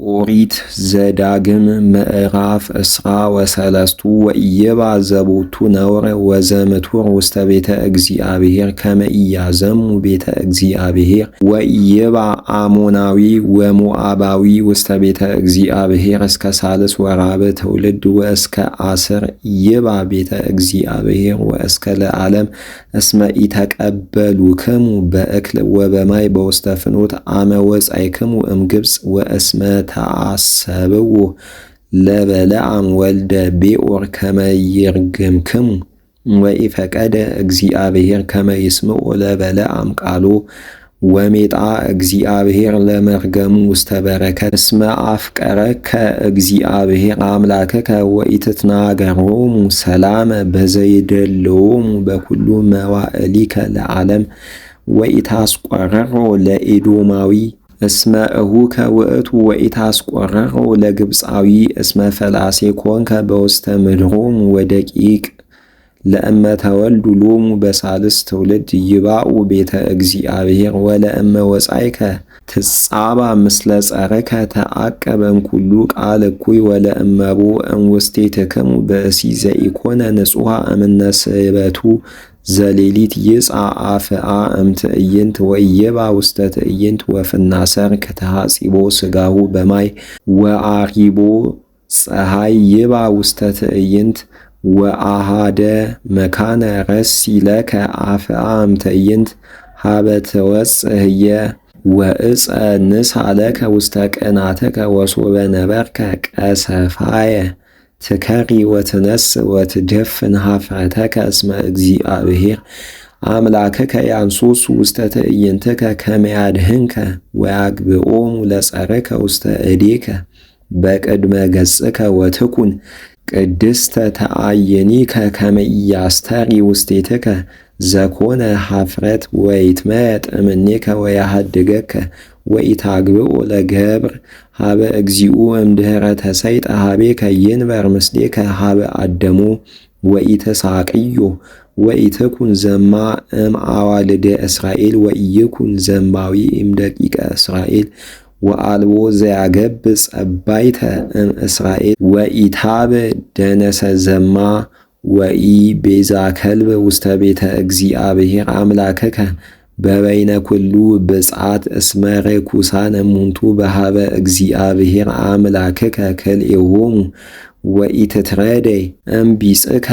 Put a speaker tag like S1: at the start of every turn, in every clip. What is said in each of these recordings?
S1: ኦሪት ዘዳግም ምዕራፍ እስራ ወሰለስቱ ወኢይባ ዘቦቱ ነውር ወዘምቱር ውስተ ቤተ እግዚአብሔር ከመ ኢያዘሙ ቤተ እግዚአብሔር ወኢይባ አሞናዊ ወሞዓባዊ ውስተ ቤተ እግዚአብሔር እስከ ሳልስ ወራብ ትውልድ ወእስከ አስር ይባ ቤተ እግዚአብሔር ወእስከ ለዓለም እስመ ኢተቀበሉክሙ በእክል ወበማይ በውስተ ፍኖት አመ ወጻእክሙ እምግብጽ ወእስመ ተአሰብዎ ለበለዓም ወልደ ቤኦር ከመ ይርግምክሙ ወኢፈቀደ እግዚአብሔር ከመ ይስምዖ ለበለዓም ቃሎ ወሜጣ እግዚአብሔር ለመርገሙ ውስተ በረከት እስመ አፍቀረከ እግዚአብሔር አምላከከ ወኢትትናገሮሙ ሰላመ በዘይደልዎሙ በኩሉ መዋዕሊከ ለዓለም ወኢታስቆረሮ ለኤዶማዊ እስመ እሁከ ውእቱ ወኢታስቆረሮ ለግብፃዊ እስመ ፈላሴ ኮንከ በውስተ ምድሮሙ ወደቂቅ ለእመ ተወልዱ ሎሙ በሳልስ ትውልድ ይባኡ ቤተ እግዚአብሔር ወለእመ ወጻእከ ትጻባ ምስለ ጸርከ ተዓቀበ እምኩሉ ቃል እኩይ ወለእመቦ እምውስቴትክሙ ብእሲ ዘኢኮነ ንጹሐ እምነ ስእበቱ ዘሌሊት ይጽአ አፍአ እምትዕይንት ወኢይባ ውስተ ትዕይንት ወፍናሰር ከተሐጺቦ ሥጋሁ በማይ ወአሪቦ ፀሐይ ይባ ውስተ ትዕይንት ወአሃደ መካነ ረሲ ለከ አፍአ እምትዕይንት ሀበ ትወጽእ ወእፀ ንሳ ለከ ውስተ ቅናትከ ወሶበ ነበርከ ቀሰፋየ ትከሪ ወትነስእ ወትደፍን ኀፍረተከ እስመ እግዚአብሔር አምላክከ ያንሶሱ ውስተ ትዕይንትከ ከመ ያድኅንከ ወያግብኦሙ ለጸርከ ውስተ እዴከ በቅድመ ገጽከ ወትኩን ቅድስተ ተአየኒከ ከመ ኢያስተሪ ውስቴትከ ዘኮነ ኀፍረት ወይትመየጥ እምኔከ ወያሃድገከ ወኢታግብኦ ለገብር ሀበ እግዚኡ እምድኅረ ተሰይጠ ሀቤከ ይንበር ምስሌከ ሀበ አደሞ ወኢትሳቅዮ ወኢትኩን ዘማ እምአዋልደ እስራኤል ወኢይኩን ዘማዊ እምደቂቀ እስራኤል ወአልቦ ዘያገብጽ ጸባይተ እምእስራኤል ወኢታብ ደነሰ ዘማ ወኢ ቤዛ ከልብ ውስተ ቤተ እግዚአብሔር አምላከከ በበይነ ኩሉ ብፅዓት እስመ ርኩሳን እሙንቱ በሃበ እግዚአብሔር አምላክከ ክልኤሆሙ ወኢትትረደይ እምቢጽከ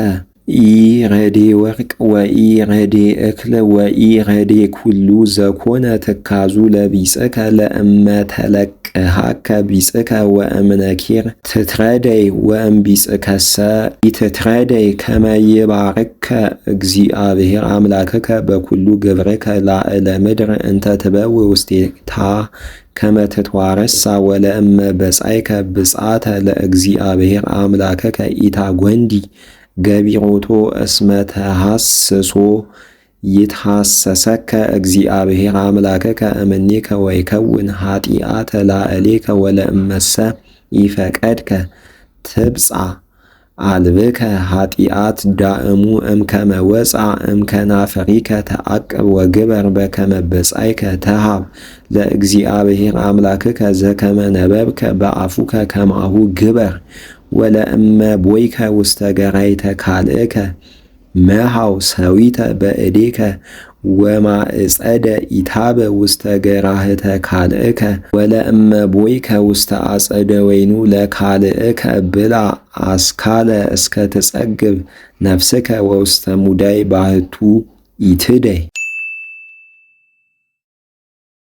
S1: ኢረዴ ወርቅ ወኢረዴ እክል ወኢረዴ ኩሉ ዘኮነ ትካዙ ለቢጽከ ለእመ ተለቅሃከ ቢጽከ ወእምነኪር ትትረደይ ወእምቢጽከሰ ኢትትረደይ ከመ ይባርከ እግዚአብሔር አምላክከ በኩሉ ግብርከ ላዕለ ምድር እንተ ትበውእ ውስቴታ ከመ ትትዋረሳ ወለእመ በጻእከ ብፅዓተ ለእግዚአብሔር አምላክከ ኢታጐንዲ ገቢሮቶ እስመ ተሐስሶ ይትሐሰሰከ እግዚአብሔር አምላክከ እምኔከ ወይከውን ኃጢአተ ላዕሌከ ወለእመሰ ኢፈቀድከ ትብጽሕ አልብከ ኃጢአት ዳእሙ እምከመ ወፅአ እምከናፍሪከ ተዓቅብ ወግበር በከመ በጻእከ ተሃብ ለእግዚአብሔር አምላክከ ዘከመ ነበብከ በአፉከ ከማሁ ግበር ወለእመ ቦይከ ውስተ ገራይተ ካልእከ መሃው ሰዊተ በእዴከ ወማዕጸደ ኢታበ ውስተ ገራህተ ካልእከ ወለእመ ቦይከ ውስተ አጸደ ወይኑ ለካልእከ ብላ አስካለ እስከ ትጸግብ ነፍስከ ወውስተ ሙዳይ ባህቱ ኢትደይ